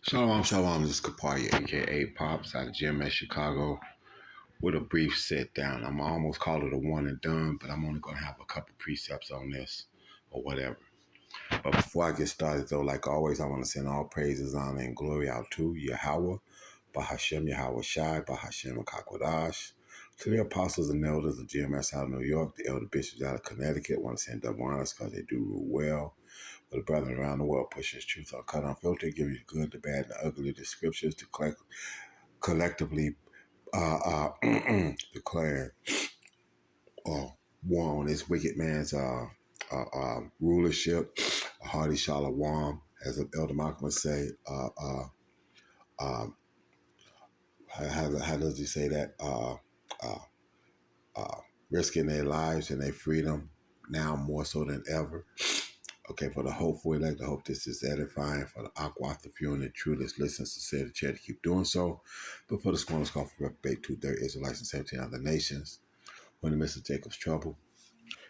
Shalom, shalom. This is Kapari, aka Pops, out of GMS Chicago, with a brief sit down. I'm almost call it a one and done, but I'm only going to have a couple precepts on this or whatever. But before I get started, though, like always, I want to send all praises, honor, and glory out to Yahweh, Bahashem Yahweh Shai, Bahashem Akakwadash, to the apostles and elders of GMS out of New York, the elder bishops out of Connecticut. I want to send double honors because they do rule well. For the brethren around the world, pushes truth uncut, unfiltered, give you the good, the bad, and the ugly, the scriptures to collectively declare war on this wicked man's rulership. A hearty shalom, as Elder Malcolm would say. How does he say that? Uh, Risking their lives and their freedom now more so than ever. Okay, for the hopeful elect, I hope this is edifying. For the aqua, the few and the true, let's listen, sincere, the chair to keep doing so. But for the scorners, call for reprobate, 230 Israelites and 17 other nations. When the midst of Jacob's trouble,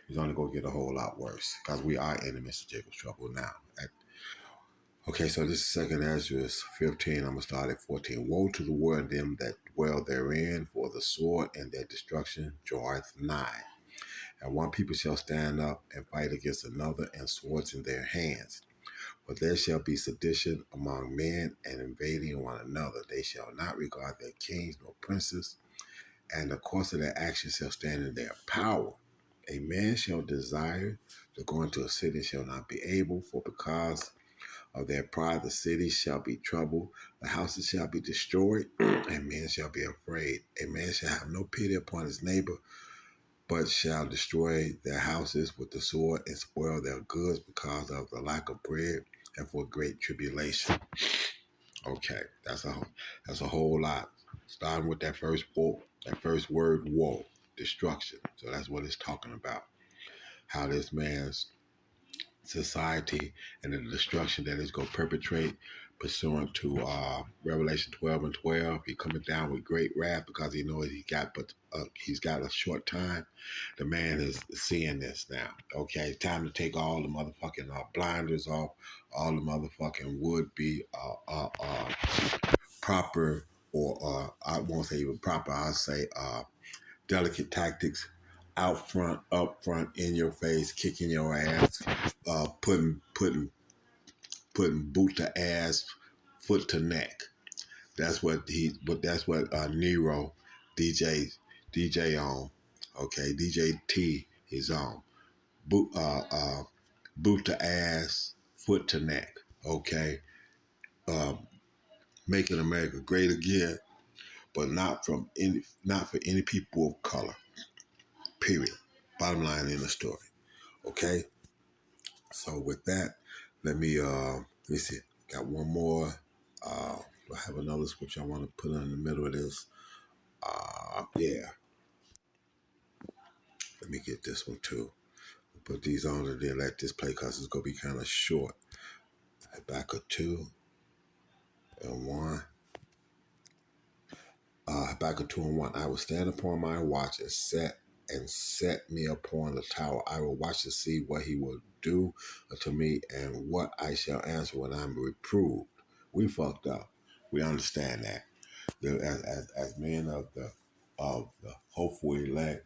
he's only going to get a whole lot worse because we are in the midst of Jacob's trouble now. Okay, so this is 2nd Ezra 15. I'm going to start at 14. Woe to the world and them that dwell therein, for the sword and their destruction draweth nigh. And one people shall stand up and fight against another, and swords in their hands. But there shall be sedition among men, and invading one another. They shall not regard their kings nor princes, and the course of their action shall stand in their power. A man shall desire to go into a city, shall not be able, for because of their pride the city shall be troubled, the houses shall be destroyed, and men shall be afraid. A man shall have no pity upon his neighbor, but shall destroy their houses with the sword and spoil their goods because of the lack of bread and for great tribulation. Okay, that's a whole lot. Starting with that first word, woe, destruction. So that's what it's talking about. How this man's society and the destruction that it's going to perpetrate pursuant to Revelation 12 and 12. He coming down with great wrath because he knows he's got a short time. The man is seeing this now. Okay, it's time to take all the motherfucking blinders off, all the motherfucking would-be proper, or I won't say even proper, I'll say delicate tactics out front, up front, in your face, kicking your ass, putting boot to ass, foot to neck. That's what Nero DJ on. Okay, DJ T is on. Boot to ass, foot to neck. Okay, uh, making America great again, but not for any people of color. Period. Bottom line in the story. Okay. So with that, let me see. Got one more. I have another scripture I want to put in the middle of this. Yeah. Let me get this one too. Put these on and then let this play because it's gonna be kind of short. Habakkuk 2 and 1. Habakkuk 2 and 1. I will stand upon my watch and set me upon the tower. I will watch to see what he will do unto me and what I shall answer when I'm reproved. We fucked up. We understand that. As men of the hopeful elect,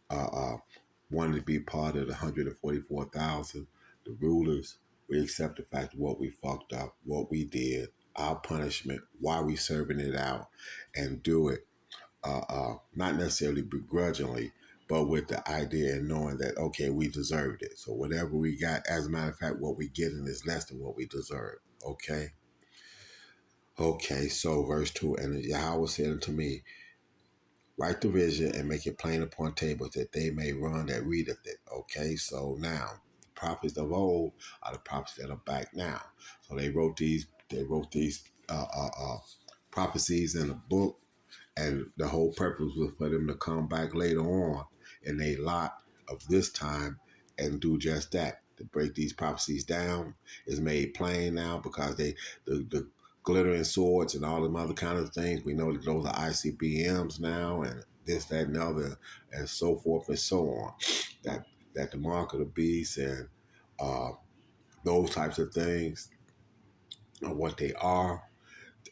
wanting to be part of the 144,000, the rulers, we accept the fact of what we fucked up, what we did, our punishment, why we serving it out, and do it not necessarily begrudgingly, but with the idea and knowing that, okay, we deserved it. So whatever we got, as a matter of fact, what we getting is less than what we deserve. Okay? Okay, so verse 2, and Yahweh said unto me, write the vision and make it plain upon tables that they may run that readeth it. Okay, so now prophets of old are the prophets that are back now. So they wrote these prophecies in a book, and the whole purpose was for them to come back later on in a lot of this time and do just that. To break these prophecies down is made plain now because the glittering swords and all them other kind of things, we know that those are ICBMs now and this, that, and the other, and so forth and so on. That the mark of the beast and those types of things are what they are.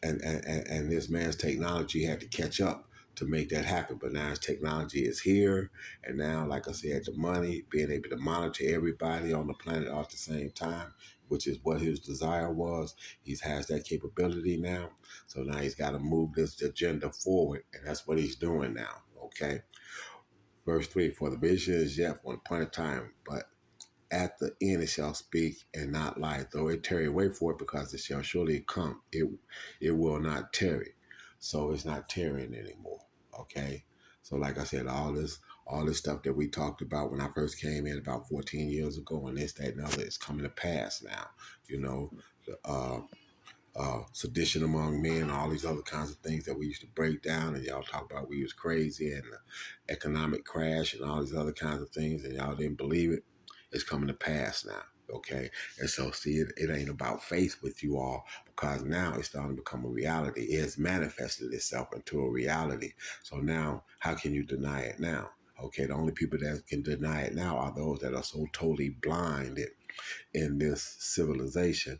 and this man's technology had to catch up to make that happen. But now his technology is here, and now, like I said, the money, being able to monitor everybody on the planet all at the same time, which is what his desire was. He has that capability now. So now he's got to move this agenda forward, and that's what he's doing now. Okay. Verse 3, for the vision is yet for an appointed time, but at the end it shall speak and not lie. Though it tarry, wait for it, because it shall surely come. It will not tarry. So it's not tarrying anymore. Okay. So like I said, all this stuff that we talked about when I first came in about 14 years ago, and this, that, and other, is coming to pass now. You know, the, sedition among men, all these other kinds of things that we used to break down, and y'all talk about we was crazy, and the economic crash and all these other kinds of things, and y'all didn't believe it. It's coming to pass now. Okay. And so see, it ain't about faith with you all, because now it's starting to become a reality. It's manifested itself into a reality. So now how can you deny it now? Okay, the only people that can deny it now are those that are so totally blinded in this civilization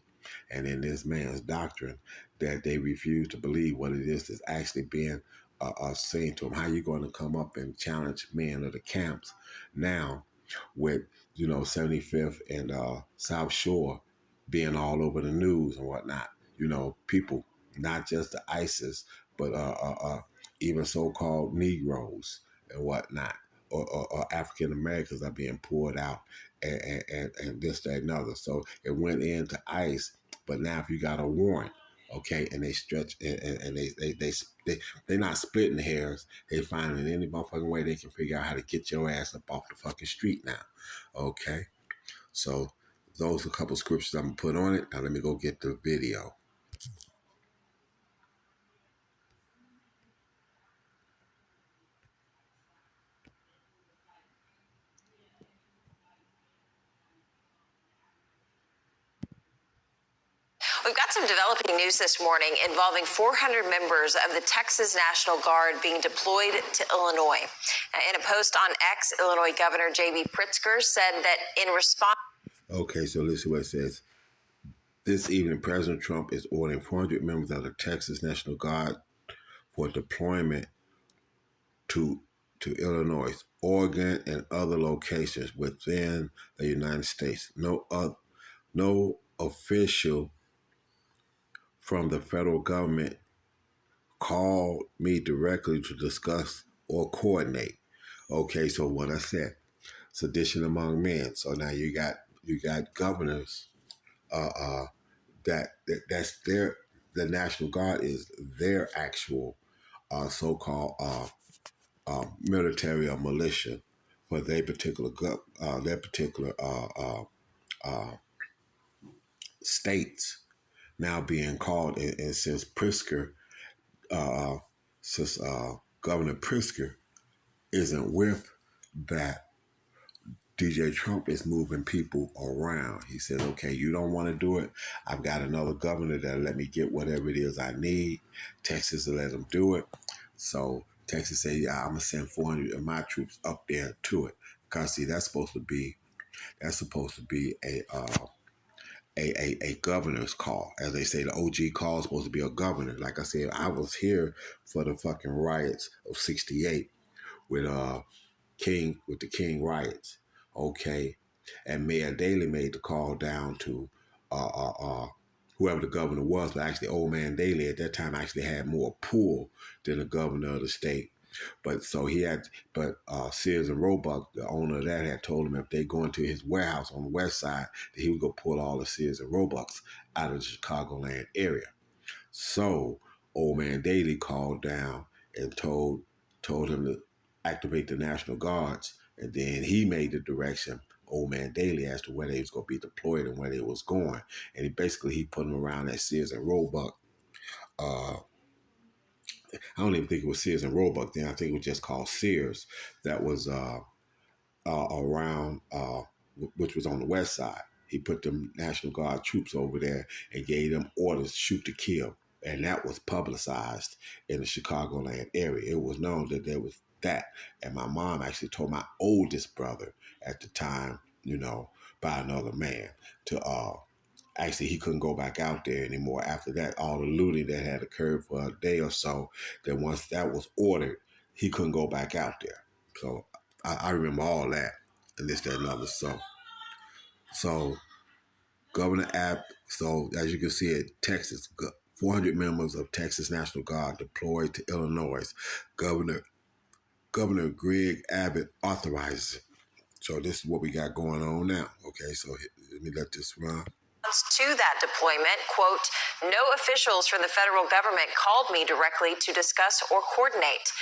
and in this man's doctrine that they refuse to believe what it is that's actually being saying to them. How you going to come up and challenge men of the camps now with 75th and South Shore being all over the news and whatnot? People, not just the ISIS, but even so-called Negroes and whatnot, or African Americans are being poured out, and this, that, and other. So it went into ICE, but now if you got a warrant, okay, and they stretch and they're not splitting hairs. They finding any motherfucking way they can figure out how to get your ass up off the fucking street now. Okay, so those are a couple scriptures I'm gonna put on it. Now let me go get the video. We've got some developing news this morning involving 400 members of the Texas National Guard being deployed to Illinois. In a post on X, Illinois Governor J.B. Pritzker said that in response... Okay, so listen what it says. This evening, President Trump is ordering 400 members of the Texas National Guard for deployment to Illinois, Oregon, and other locations within the United States. No official from the federal government called me directly to discuss or coordinate. Okay, so what I said, sedition among men. So now you got governors that's their the National Guard is their actual so-called military or militia for their particular states now being called. And since Pritzker, uh, since Governor Pritzker isn't with that, DJ Trump is moving people around. He said, okay, you don't want to do it. I've got another governor that'll let me get whatever it is I need. Texas will let them do it. So Texas said, yeah, I'm going to send 400 of my troops up there to it. Because see, that's supposed to be a governor's call. As they say, the OG call is supposed to be a governor. Like I said, I was here for the fucking riots of '68 with the King riots. Okay. And Mayor Daley made the call down to whoever the governor was, but actually Old Man Daley at that time actually had more pull than the governor of the state. But so he had, but Sears and Roebuck, the owner of that, had told him if they go into his warehouse on the west side, that he would go pull all the Sears and Roebucks out of the Chicagoland area. So Old Man Daley called down and told him to activate the National Guards, and then he made the direction, Old Man Daley, as to where they was going to be deployed and where they was going. And he put them around at Sears and Roebuck. I don't even think it was Sears and Roebuck then. I think it was just called Sears. That was around, which was on the west side. He put the National Guard troops over there and gave them orders, shoot to kill. And that was publicized in the Chicagoland area. It was known that there was that. And my mom actually told my oldest brother at the time, by another man, to Actually, he couldn't go back out there anymore. After that, all the looting that had occurred for a day or so, then once that was ordered, he couldn't go back out there. So I remember all that, and this, that, and other. So Governor Abb, so as you can see at Texas, 400 members of Texas National Guard deployed to Illinois. Governor Governor Greg Abbott authorizes it. So this is what we got going on now. Okay, so let me let this run. To that deployment, quote, no officials from the federal government called me directly to discuss or coordinate.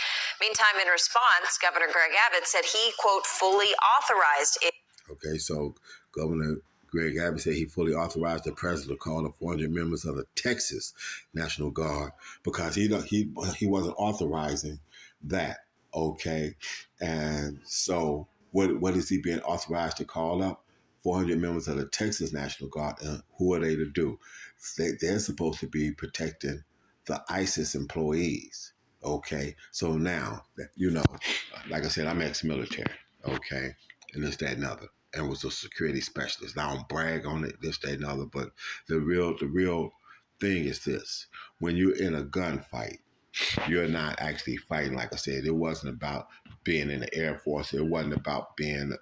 Meantime, in response, Governor Greg Abbott said he, quote, fully authorized it. Okay, so Governor Greg Abbott said he fully authorized the president to call the 400 members of the Texas National Guard because he wasn't authorizing that. Okay, and so what is he being authorized to call up? 400 members of the Texas National Guard. And who are they to do? They're supposed to be protecting the ISIS employees. Okay, so now like I said, I'm ex-military. Okay, and this, that, and other, and was a security specialist. I don't brag on it, this, that, and other, but the real thing is this: when you're in a gunfight, you're not actually fighting. Like I said, it wasn't about being in the Air Force. It wasn't about being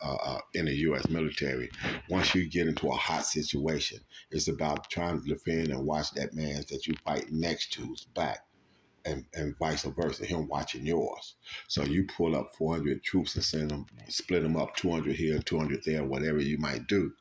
in the U.S. military. Once you get into a hot situation, it's about trying to defend and watch that man that you fight next to's back. And vice versa, him watching yours. So you pull up 400 troops and send them, split them up, 200 here, 200 there, whatever you might do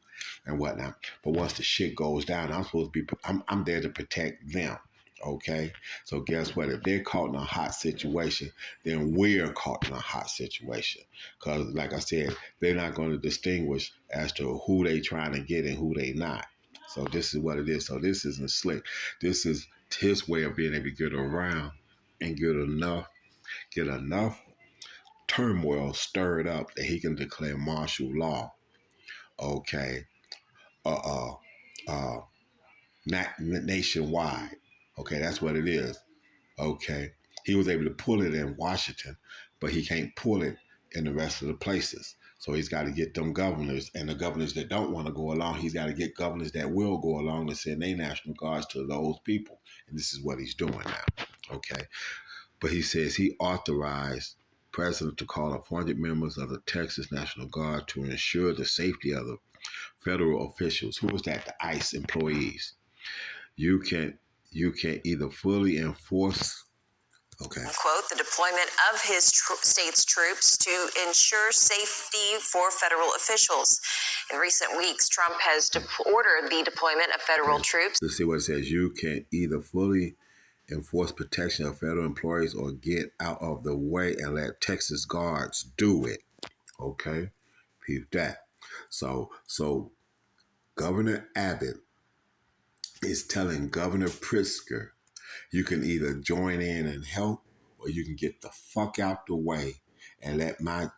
and whatnot. But once the shit goes down, I'm there to protect them. Okay, so guess what? If they're caught in a hot situation, then we're caught in a hot situation. Because, like I said, they're not going to distinguish as to who they trying to get and who they not. So this is what it is. So this isn't slick. This is his way of being able to get around and get enough turmoil stirred up that he can declare martial law. Okay, uh, nationwide. Okay, that's what it is. Okay, he was able to pull it in Washington, but he can't pull it in the rest of the places. So he's got to get them governors, and the governors that don't want to go along, he's got to get governors that will go along and send their National Guards to those people. And this is what he's doing now. Okay, but he says he authorized President to call up 400 members of the Texas National Guard to ensure the safety of the federal officials. Who was that? The ICE employees. You can either fully enforce. Okay. Quote, the deployment of his state's troops to ensure safety for federal officials. In recent weeks, Trump has ordered the deployment of federal troops. Let's see what it says. You can either fully enforce protection of federal employees or get out of the way and let Texas guards do it. Okay? Peep that. So Governor Abbott is telling Governor Pritzker, you can either join in and help or you can get the fuck out the way and let my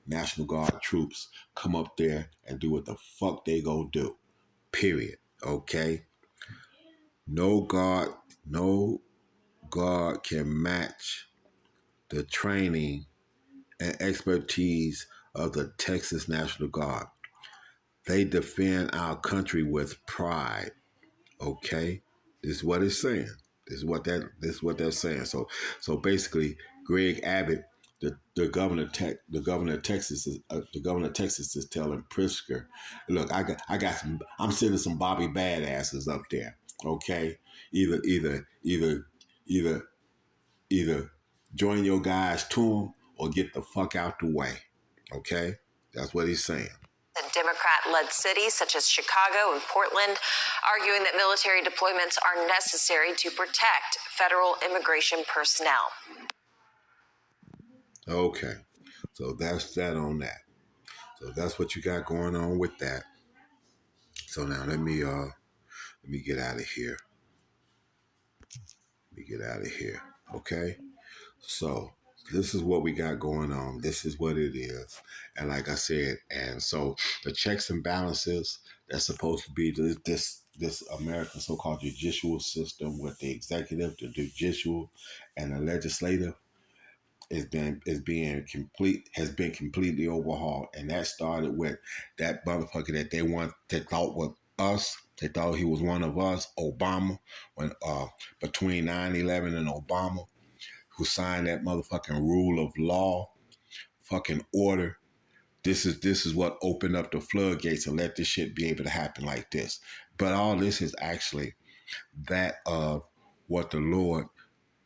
National Guard troops come up there and do what the fuck they go do. Period. Okay? No guard can match the training and expertise of the Texas National Guard. They defend our country with pride. Okay? This is what it's saying. This is what they're saying. So basically, Greg Abbott, the governor of Texas is telling Pritzker, look, I'm sending some Bobby badasses up there. Okay, either join your guys to them or get the fuck out the way. Okay, that's what he's saying. Democrat-led cities such as Chicago and Portland, arguing that military deployments are necessary to protect federal immigration personnel. Okay, so that's that on that. So that's what you got going on with that. So now let me get out of here. Okay. So this is what we got going on. This is what it is. And like I said, and so the checks and balances that's supposed to be this American so-called judicial system with the executive, the judicial, and the legislative has been completely overhauled. And that started with that motherfucker that thought us. They thought he was one of us. Obama, when between 9/11 and Obama, who signed that motherfucking rule of law, fucking order. This is what opened up the floodgates and let this shit be able to happen like this. But all this is actually that of what the Lord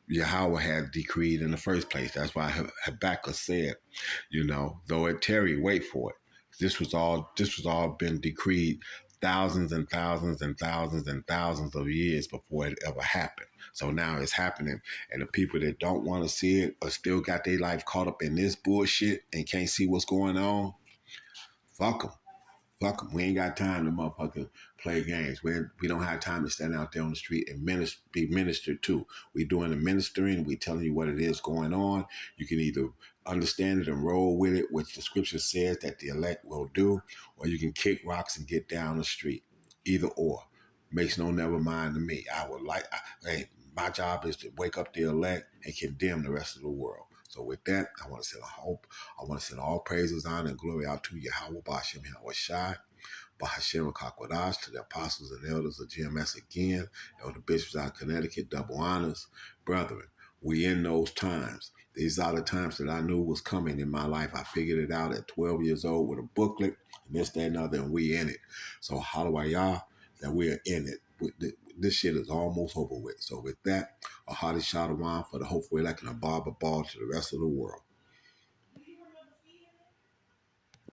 Yahweh had decreed in the first place. That's why Habakkuk said, though it tarry, wait for it. This was all been decreed thousands and thousands and thousands and thousands of years before it ever happened. So now it's happening, and the people that don't want to see it or still got their life caught up in this bullshit and can't see what's going on, fuck them. Fuck them. We ain't got time to motherfucking play games. We don't have time to stand out there on the street and be ministered to. We doing the ministering. We telling you what it is going on. You can either understand it and roll with it, which the scripture says that the elect will do, or you can kick rocks and get down the street. Either or. Makes no never mind to me. My job is to wake up the elect and condemn the rest of the world. So with that, I want to send all praises, honor, and glory out to Yahweh Bashem Shai, Bahashem Kakwadash, to the apostles and elders of GMS again, and the bishops out of Connecticut, double honors. Brethren, we in those times. These are the times that I knew was coming in my life. I figured it out at 12 years old with a booklet, and this, that, and other, and we in it. So Halawayah, that we are in it. This shit is almost over with. So with that, a hearty shout of wine for the hopeful elect and a barber ball to the rest of the world.